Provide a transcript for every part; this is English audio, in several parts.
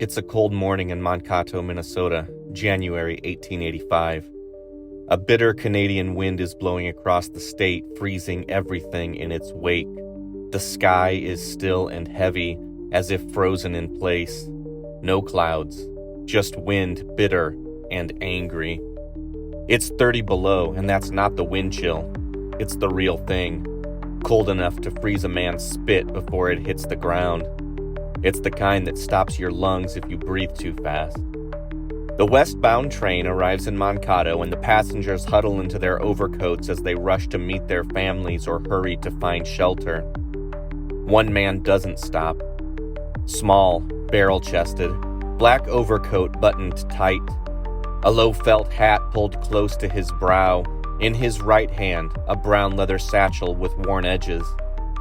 It's a cold morning in Mankato, Minnesota, January 1885. A bitter Canadian wind is blowing across the state, freezing everything in its wake. The sky is still and heavy, as if frozen in place. No clouds, just wind, bitter and angry. It's 30 below, and that's not the wind chill. It's the real thing. Cold enough to freeze a man's spit before it hits the ground. It's the kind that stops your lungs if you breathe too fast. The westbound train arrives in Mankato, and the passengers huddle into their overcoats as they rush to meet their families or hurry to find shelter. One man doesn't stop. Small, barrel-chested, black overcoat buttoned tight. A low felt hat pulled close to his brow. In his right hand, a brown leather satchel with worn edges.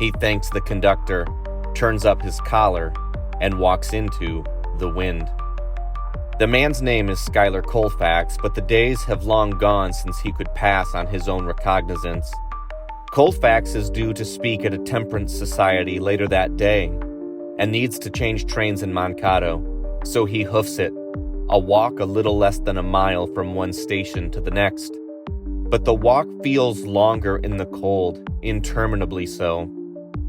He thanks the conductor, turns up his collar, and walks into the wind. The man's name is Schuyler Colfax, but the days have long gone since he could pass on his own recognizance. Colfax is due to speak at a temperance society later that day, and needs to change trains in Mankato, so he hoofs it, a walk a little less than a mile from one station to the next. But the walk feels longer in the cold, interminably so.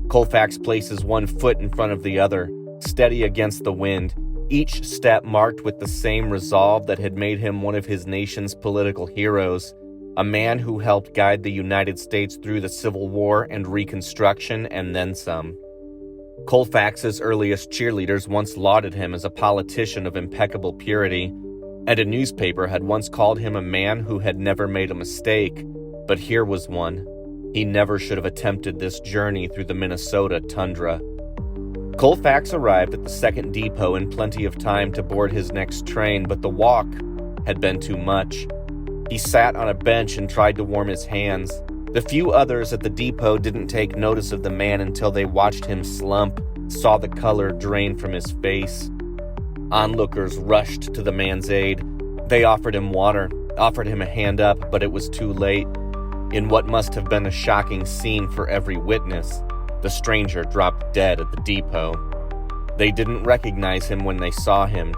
Colfax places one foot in front of the other, steady against the wind, each step marked with the same resolve that had made him one of his nation's political heroes, a man who helped guide the United States through the Civil War and Reconstruction and then some. Colfax's earliest cheerleaders once lauded him as a politician of impeccable purity, and a newspaper had once called him a man who had never made a mistake, but here was one. He never should have attempted this journey through the Minnesota tundra. Colfax arrived at the second depot in plenty of time to board his next train, but the walk had been too much. He sat on a bench and tried to warm his hands. The few others at the depot didn't take notice of the man until they watched him slump, saw the color drain from his face. Onlookers rushed to the man's aid. They offered him water, offered him a hand up, but it was too late. In what must have been a shocking scene for every witness, the stranger dropped dead at the depot. They didn't recognize him when they saw him,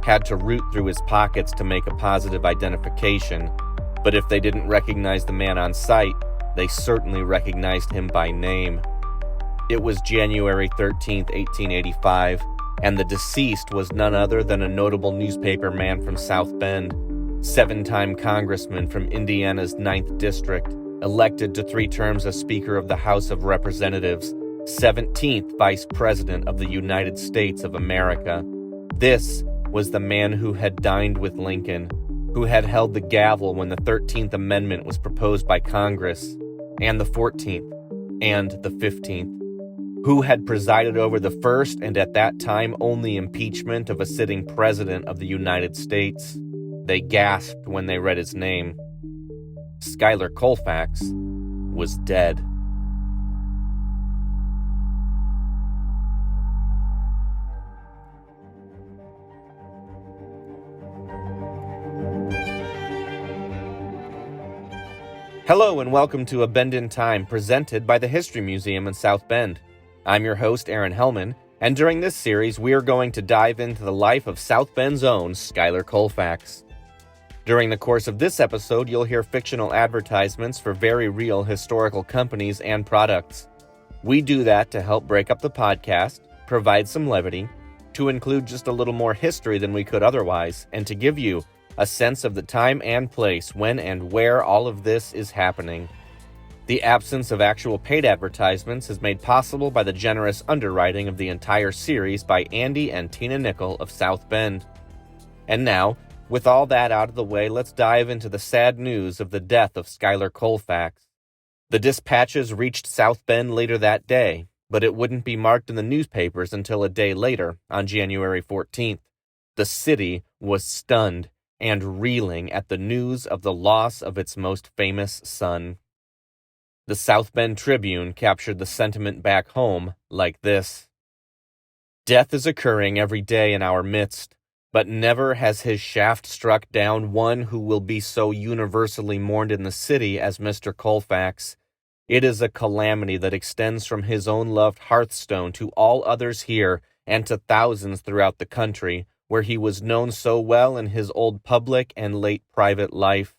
had to root through his pockets to make a positive identification, but if they didn't recognize the man on sight, they certainly recognized him by name. It was January 13th, 1885, and the deceased was none other than a notable newspaper man from South Bend, 7-time congressman from Indiana's 9th District, elected to 3 terms as Speaker of the House of Representatives, 17th Vice President of the United States of America. This was the man who had dined with Lincoln, who had held the gavel when the 13th Amendment was proposed by Congress, and the 14th, and the 15th, who had presided over the first and at that time only impeachment of a sitting president of the United States. They gasped when they read his name. Schuyler Colfax was dead. Hello and welcome to A Bend in Time, presented by the History Museum in South Bend. I'm your host, Aaron Helman, and during this series, we are going to dive into the life of South Bend's own Schuyler Colfax. During the course of this episode, you'll hear fictional advertisements for very real historical companies and products. We do that to help break up the podcast, provide some levity, to include just a little more history than we could otherwise, and to give you a sense of the time and place when and where all of this is happening. The absence of actual paid advertisements is made possible by the generous underwriting of the entire series by Andy and Tina Nickel of South Bend. And now, with all that out of the way, let's dive into the sad news of the death of Schuyler Colfax. The dispatches reached South Bend later that day, but it wouldn't be marked in the newspapers until a day later, on January 14th. The city was stunned and reeling at the news of the loss of its most famous son. The South Bend Tribune captured the sentiment back home like this: "Death is occurring every day in our midst, but never has his shaft struck down one who will be so universally mourned in the city as Mr. Colfax. It is a calamity that extends from his own loved hearthstone to all others here and to thousands throughout the country, where he was known so well in his old public and late private life.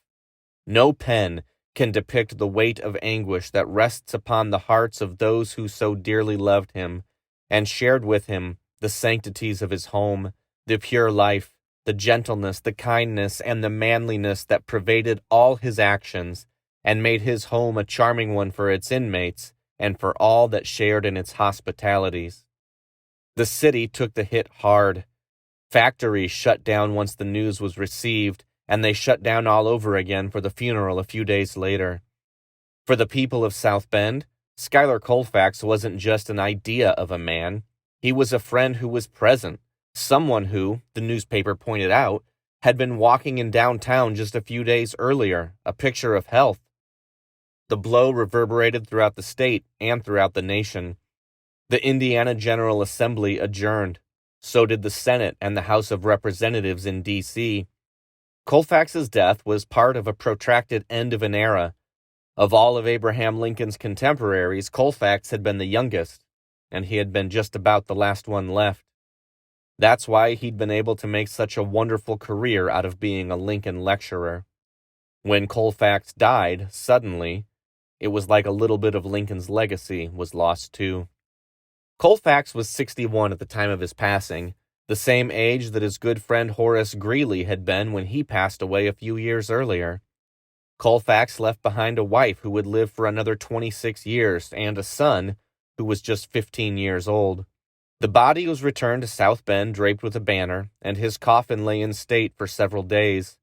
No pen can depict the weight of anguish that rests upon the hearts of those who so dearly loved him and shared with him the sanctities of his home, the pure life, the gentleness, the kindness, and the manliness that pervaded all his actions and made his home a charming one for its inmates and for all that shared in its hospitalities. The city took the hit hard. Factories shut down once the news was received, and they shut down all over again for the funeral a few days later. For the people of South Bend, Schuyler Colfax wasn't just an idea of a man. He was a friend who was present, someone who, the newspaper pointed out, had been walking in downtown just a few days earlier, a picture of health. The blow reverberated throughout the state and throughout the nation. The Indiana General Assembly adjourned. So did the Senate and the House of Representatives in D.C. Colfax's death was part of a protracted end of an era. Of all of Abraham Lincoln's contemporaries, Colfax had been the youngest, and he had been just about the last one left. That's why he'd been able to make such a wonderful career out of being a Lincoln lecturer. When Colfax died, suddenly, it was like a little bit of Lincoln's legacy was lost too. Colfax was 61 at the time of his passing, the same age that his good friend Horace Greeley had been when he passed away a few years earlier. Colfax left behind a wife who would live for another 26 years and a son who was just 15 years old. The body was returned to South Bend draped with a banner, and his coffin lay in state for several days.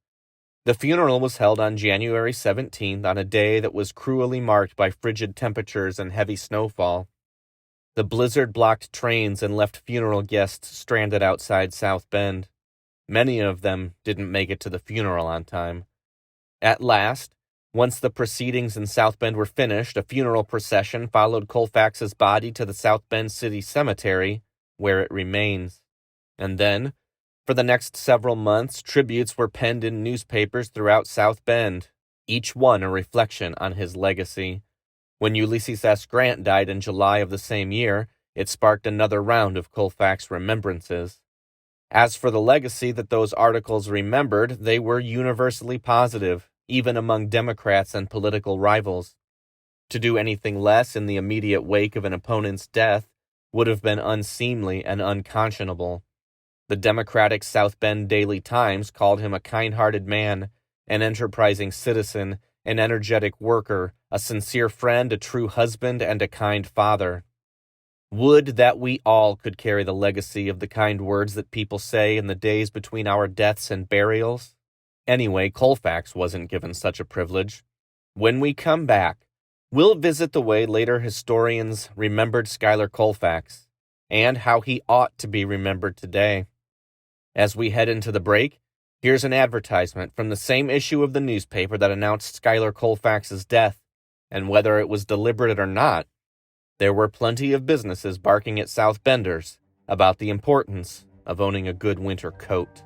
The funeral was held on January 17th on a day that was cruelly marked by frigid temperatures and heavy snowfall. The blizzard blocked trains and left funeral guests stranded outside South Bend. Many of them didn't make it to the funeral on time. At last, once the proceedings in South Bend were finished, a funeral procession followed Colfax's body to the South Bend City Cemetery, where it remains. And then, for the next several months, tributes were penned in newspapers throughout South Bend, each one a reflection on his legacy. When Ulysses S. Grant died in July of the same year, it sparked another round of Colfax remembrances. As for the legacy that those articles remembered, they were universally positive, even among Democrats and political rivals. To do anything less in the immediate wake of an opponent's death would have been unseemly and unconscionable. The Democratic South Bend Daily Times called him a kind-hearted man, an enterprising citizen, an energetic worker, a sincere friend, a true husband, and a kind father. Would that we all could carry the legacy of the kind words that people say in the days between our deaths and burials. Anyway, Colfax wasn't given such a privilege. When we come back, we'll visit the way later historians remembered Schuyler Colfax, and how he ought to be remembered today. As we head into the break, here's an advertisement from the same issue of the newspaper that announced Schuyler Colfax's death, and whether it was deliberate or not, there were plenty of businesses barking at South Benders about the importance of owning a good winter coat.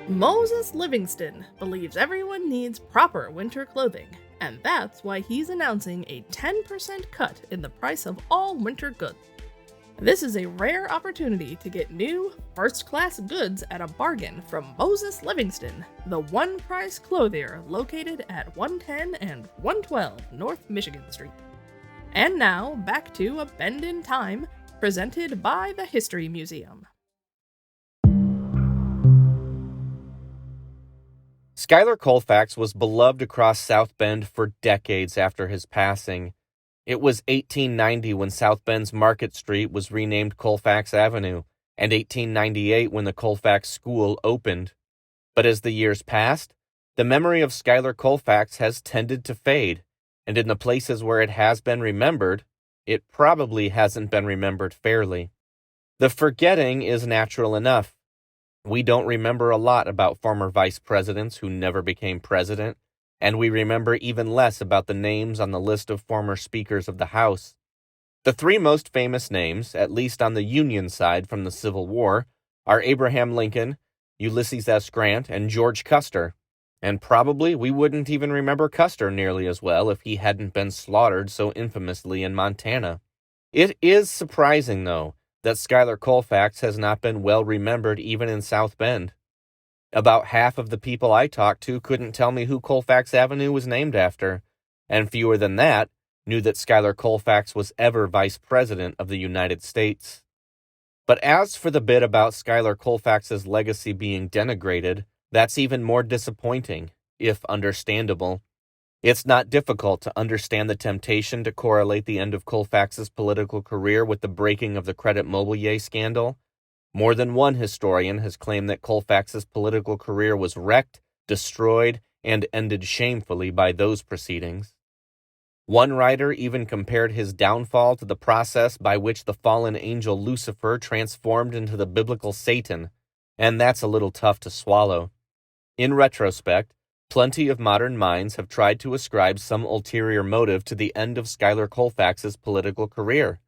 Moses Livingston believes everyone needs proper winter clothing, and that's why he's announcing a 10% cut in the price of all winter goods. This is a rare opportunity to get new, first-class goods at a bargain from Moses Livingston, the one-price clothier located at 110 and 112 North Michigan Street. And now, back to A Bend in Time, presented by the History Museum. Schuyler Colfax was beloved across South Bend for decades after his passing. It was 1890 when South Bend's Market Street was renamed Colfax Avenue, and 1898 when the Colfax School opened. But as the years passed, the memory of Schuyler Colfax has tended to fade, and in the places where it has been remembered, it probably hasn't been remembered fairly. The forgetting is natural enough. We don't remember a lot about former vice presidents who never became president, and we remember even less about the names on the list of former speakers of the House. The three most famous names, at least on the Union side from the Civil War, are Abraham Lincoln, Ulysses S. Grant, and George Custer. And probably we wouldn't even remember Custer nearly as well if he hadn't been slaughtered so infamously in Montana. It is surprising, though, that Schuyler Colfax has not been well remembered even in South Bend. About half of the people I talked to couldn't tell me who Colfax Avenue was named after, and fewer than that knew that Schuyler Colfax was ever Vice President of the United States. But as for the bit about Schuyler Colfax's legacy being denigrated, that's even more disappointing, if understandable. It's not difficult to understand the temptation to correlate the end of Colfax's political career with the breaking of the Credit Mobilier scandal. More than one historian has claimed that Colfax's political career was wrecked, destroyed, and ended shamefully by those proceedings. One writer even compared his downfall to the process by which the fallen angel Lucifer transformed into the biblical Satan, and that's a little tough to swallow. In retrospect, plenty of modern minds have tried to ascribe some ulterior motive to the end of Schuyler Colfax's political career.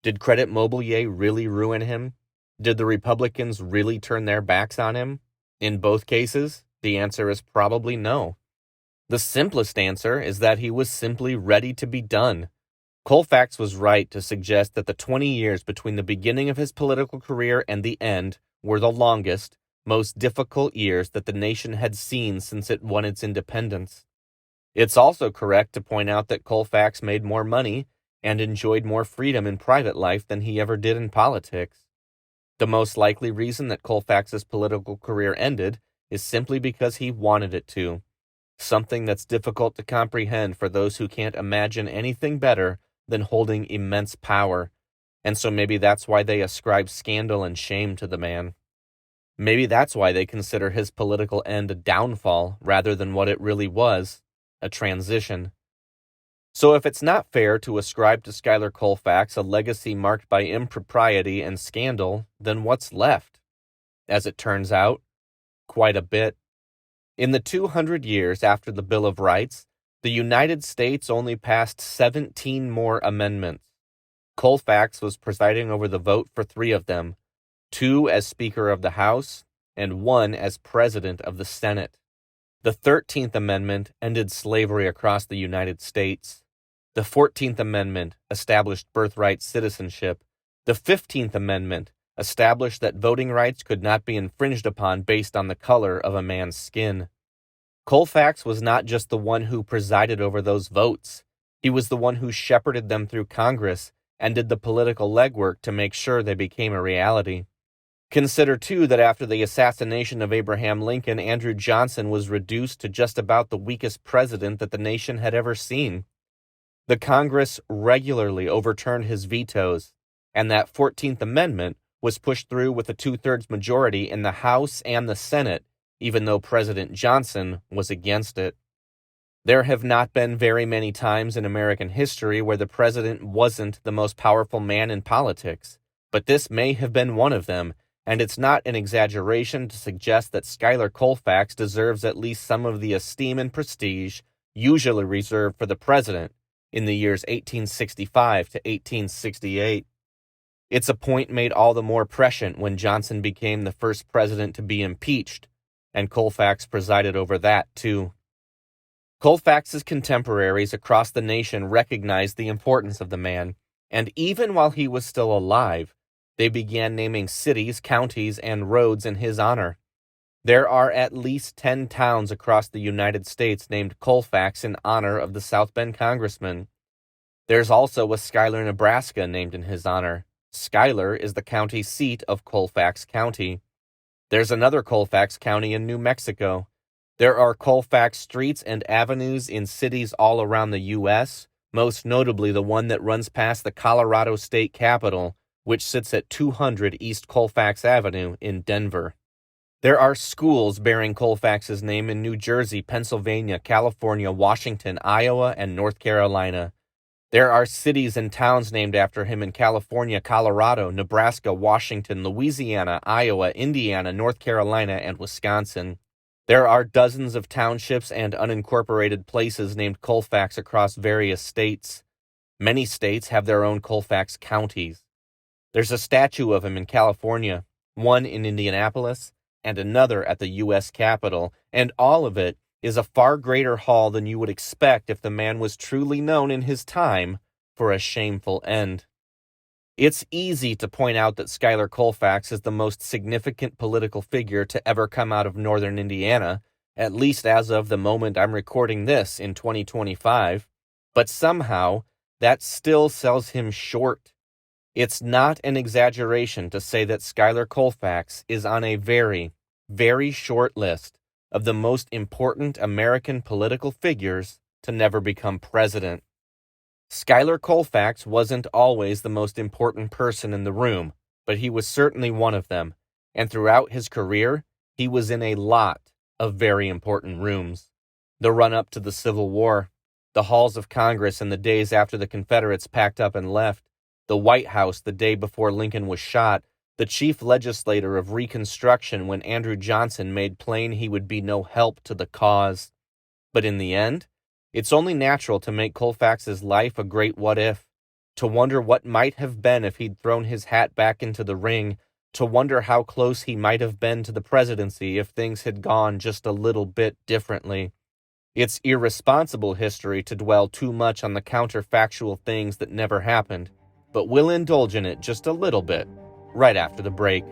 Did Credit Mobilier really ruin him? Did the Republicans really turn their backs on him? In both cases, the answer is probably no. The simplest answer is that he was simply ready to be done. Colfax was right to suggest that the 20 years between the beginning of his political career and the end were the longest, most difficult years that the nation had seen since it won its independence. It's also correct to point out that Colfax made more money and enjoyed more freedom in private life than he ever did in politics. The most likely reason that Colfax's political career ended is simply because he wanted it to, something that's difficult to comprehend for those who can't imagine anything better than holding immense power, and so maybe that's why they ascribe scandal and shame to the man. Maybe that's why they consider his political end a downfall rather than what it really was, a transition. So if it's not fair to ascribe to Schuyler Colfax a legacy marked by impropriety and scandal, then what's left? As it turns out, quite a bit. In the 200 years after the Bill of Rights, the United States only passed 17 more amendments. Colfax was presiding over the vote for 3 of them, 2 as Speaker of the House and 1 as President of the Senate. The 13th Amendment ended slavery across the United States. The 14th Amendment established birthright citizenship. The 15th Amendment established that voting rights could not be infringed upon based on the color of a man's skin. Colfax was not just the one who presided over those votes. He was the one who shepherded them through Congress and did the political legwork to make sure they became a reality. Consider, too, that after the assassination of Abraham Lincoln, Andrew Johnson was reduced to just about the weakest president that the nation had ever seen. The Congress regularly overturned his vetoes, and that 14th Amendment was pushed through with a 2/3 majority in the House and the Senate, even though President Johnson was against it. There have not been very many times in American history where the president wasn't the most powerful man in politics, but this may have been one of them, and it's not an exaggeration to suggest that Schuyler Colfax deserves at least some of the esteem and prestige usually reserved for the president in the years 1865 to 1868. It's a point made all the more prescient when Johnson became the first president to be impeached, and Colfax presided over that too. Colfax's contemporaries across the nation recognized the importance of the man, and even while he was still alive, they began naming cities, counties, and roads in his honor. There are at least 10 towns across the United States named Colfax in honor of the South Bend congressman. There's also a Schuyler, Nebraska named in his honor. Schuyler is the county seat of Colfax County. There's another Colfax County in New Mexico. There are Colfax streets and avenues in cities all around the U.S., most notably the one that runs past the Colorado State Capitol, which sits at 200 East Colfax Avenue in Denver. There are schools bearing Colfax's name in New Jersey, Pennsylvania, California, Washington, Iowa, and North Carolina. There are cities and towns named after him in California, Colorado, Nebraska, Washington, Louisiana, Iowa, Indiana, North Carolina, and Wisconsin. There are dozens of townships and unincorporated places named Colfax across various states. Many states have their own Colfax counties. There's a statue of him in California, one in Indianapolis, and another at the U.S. Capitol, and all of it is a far greater haul than you would expect if the man was truly known in his time for a shameful end. It's easy to point out that Schuyler Colfax is the most significant political figure to ever come out of northern Indiana, at least as of the moment I'm recording this in 2025, but somehow that still sells him short. It's not an exaggeration to say that Schuyler Colfax is on a very, very short list of the most important American political figures to never become president. Schuyler Colfax wasn't always the most important person in the room, but he was certainly one of them, and throughout his career, he was in a lot of very important rooms. The run-up to the Civil War, the halls of Congress in the days after the Confederates packed up and left, the White House the day before Lincoln was shot, the chief legislator of Reconstruction when Andrew Johnson made plain he would be no help to the cause. But in the end, it's only natural to make Colfax's life a great what-if, to wonder what might have been if he'd thrown his hat back into the ring, to wonder how close he might have been to the presidency if things had gone just a little bit differently. It's irresponsible history to dwell too much on the counterfactual things that never happened, but we'll indulge in it just a little bit, right after the break.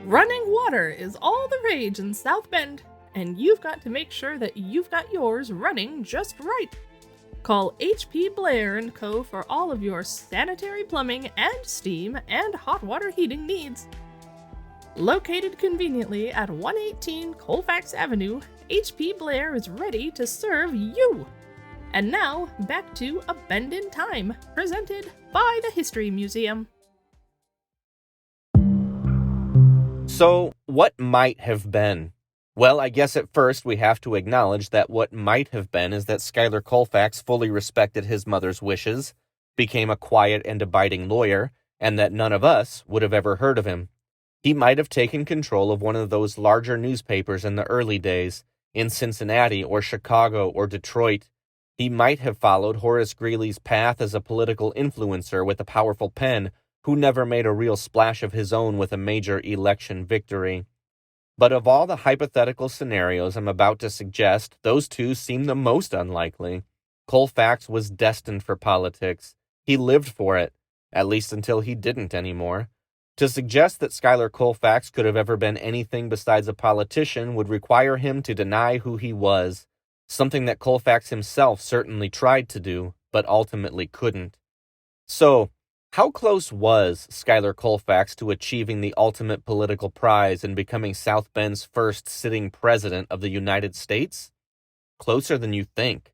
Running water is all the rage in South Bend, and you've got to make sure that you've got yours running just right. Call H.P. Blair & Co. for all of your sanitary plumbing and steam and hot water heating needs. Located conveniently at 118 Colfax Avenue, H.P. Blair is ready to serve you. And now, back to A Bend in Time, presented by the History Museum. So, what might have been? Well, I guess at first we have to acknowledge that what might have been is that Schuyler Colfax fully respected his mother's wishes, became a quiet and abiding lawyer, and that none of us would have ever heard of him. He might have taken control of one of those larger newspapers in the early days, in Cincinnati or Chicago or Detroit. He might have followed Horace Greeley's path as a political influencer with a powerful pen who never made a real splash of his own with a major election victory. But of all the hypothetical scenarios I'm about to suggest, those two seem the most unlikely. Colfax was destined for politics. He lived for it, at least until he didn't anymore. To suggest that Schuyler Colfax could have ever been anything besides a politician would require him to deny who he was, something that Colfax himself certainly tried to do, but ultimately couldn't. So, how close was Schuyler Colfax to achieving the ultimate political prize and becoming South Bend's first sitting president of the United States? Closer than you think.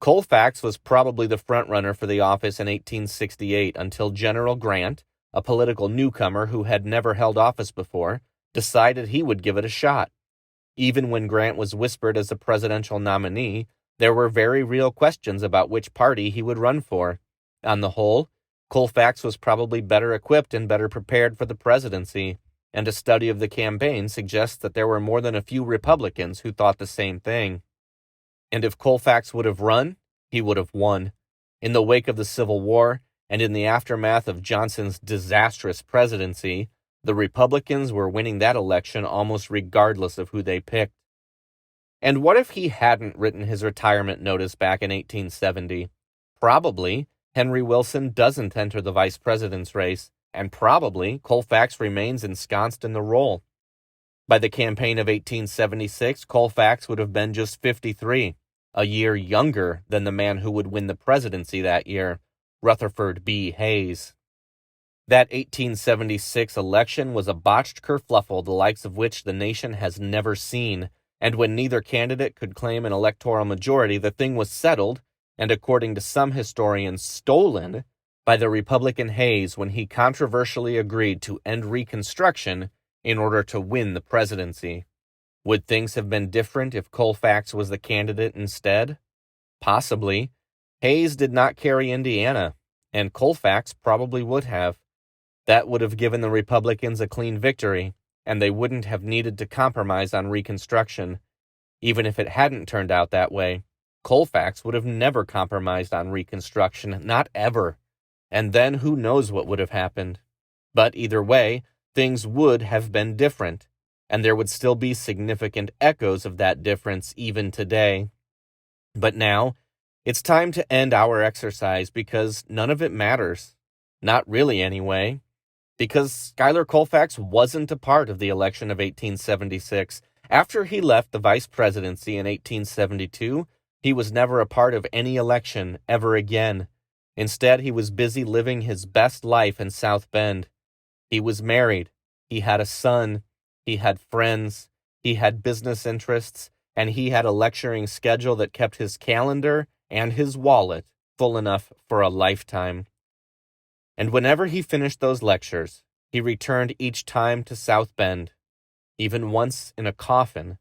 Colfax was probably the frontrunner for the office in 1868 until General Grant, a political newcomer who had never held office before, decided he would give it a shot. Even when Grant was whispered as a presidential nominee, there were very real questions about which party he would run for. On the whole, Colfax was probably better equipped and better prepared for the presidency, and a study of the campaign suggests that there were more than a few Republicans who thought the same thing. And if Colfax would have run, he would have won. In the wake of the Civil War, and in the aftermath of Johnson's disastrous presidency, the Republicans were winning that election almost regardless of who they picked. And what if he hadn't written his retirement notice back in 1870? Probably Henry Wilson doesn't enter the vice president's race, and probably Colfax remains ensconced in the role. By the campaign of 1876, Colfax would have been just 53, a year younger than the man who would win the presidency that year, Rutherford B. Hayes. That 1876 election was a botched kerfluffle the likes of which the nation has never seen, and when neither candidate could claim an electoral majority, the thing was settled, and according to some historians, stolen by the Republican Hayes when he controversially agreed to end Reconstruction in order to win the presidency. Would things have been different if Colfax was the candidate instead? Possibly. Hayes did not carry Indiana, and Colfax probably would have. That would have given the Republicans a clean victory, and they wouldn't have needed to compromise on Reconstruction. Even if it hadn't turned out that way, Colfax would have never compromised on Reconstruction, not ever. And then who knows what would have happened. But either way, things would have been different, and there would still be significant echoes of that difference even today. But now, it's time to end our exercise because none of it matters. Not really, anyway. Because Schuyler Colfax wasn't a part of the election of 1876. After he left the vice presidency in 1872, he was never a part of any election ever again. Instead, he was busy living his best life in South Bend. He was married, he had a son, he had friends, he had business interests, and he had a lecturing schedule that kept his calendar and his wallet full enough for a lifetime. And whenever he finished those lectures, he returned each time to South Bend, even once in a coffin,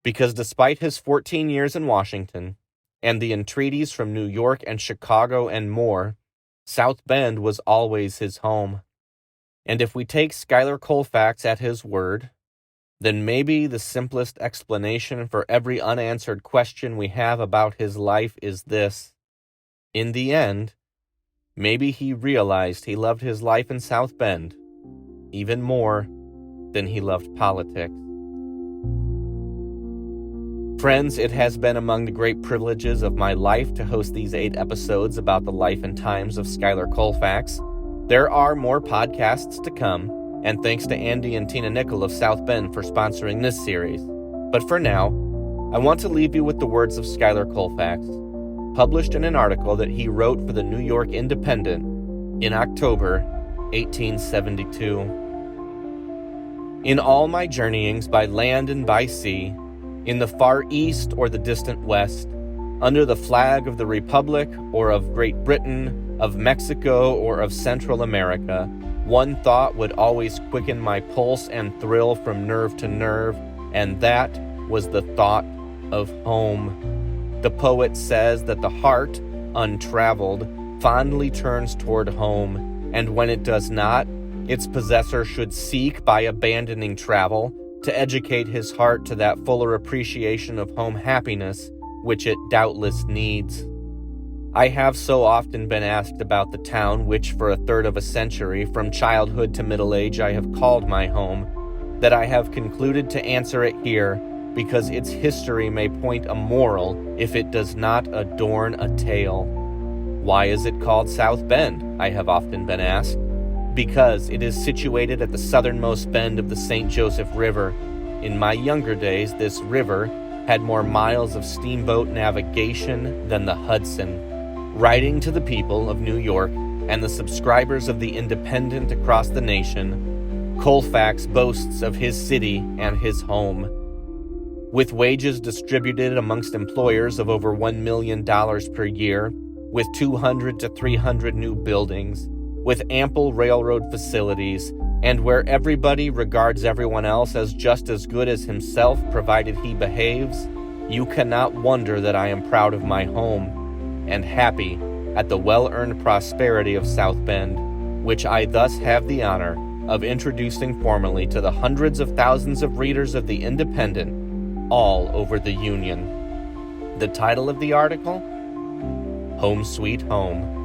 because despite his 14 years in Washington and the entreaties from New York and Chicago and more, South Bend was always his home. And if we take Schuyler Colfax at his word, then maybe the simplest explanation for every unanswered question we have about his life is this. In the end, maybe he realized he loved his life in South Bend even more than he loved politics. Friends, it has been among the great privileges of my life to host these 8 episodes about the life and times of Schuyler Colfax. There are more podcasts to come, and thanks to Andy and Tina Nickel of South Bend for sponsoring this series. But for now, I want to leave you with the words of Schuyler Colfax, published in an article that he wrote for the New York Independent in October 1872. In all my journeyings by land and by sea, in the far east or the distant west, under the flag of the Republic or of Great Britain, of Mexico or of Central America, one thought would always quicken my pulse and thrill from nerve to nerve, and that was the thought of home. The poet says that the heart, untraveled, fondly turns toward home, and when it does not, its possessor should seek, by abandoning travel, to educate his heart to that fuller appreciation of home happiness which it doubtless needs. I have so often been asked about the town which for a third of a century, from childhood to middle age, I have called my home, that I have concluded to answer it here, because its history may point a moral if it does not adorn a tale. Why is it called South Bend? I have often been asked. Because it is situated at the southernmost bend of the St. Joseph River. In my younger days, this river had more miles of steamboat navigation than the Hudson. Writing to the people of New York and the subscribers of the Independent across the nation, Colfax boasts of his city and his home. With wages distributed amongst employers of over $1 million per year, with 200 to 300 new buildings, with ample railroad facilities, and where everybody regards everyone else as just as good as himself provided he behaves, you cannot wonder that I am proud of my home and happy at the well-earned prosperity of South Bend, which I thus have the honor of introducing formally to the hundreds of thousands of readers of the Independent all over the Union. The title of the article? Home Sweet Home.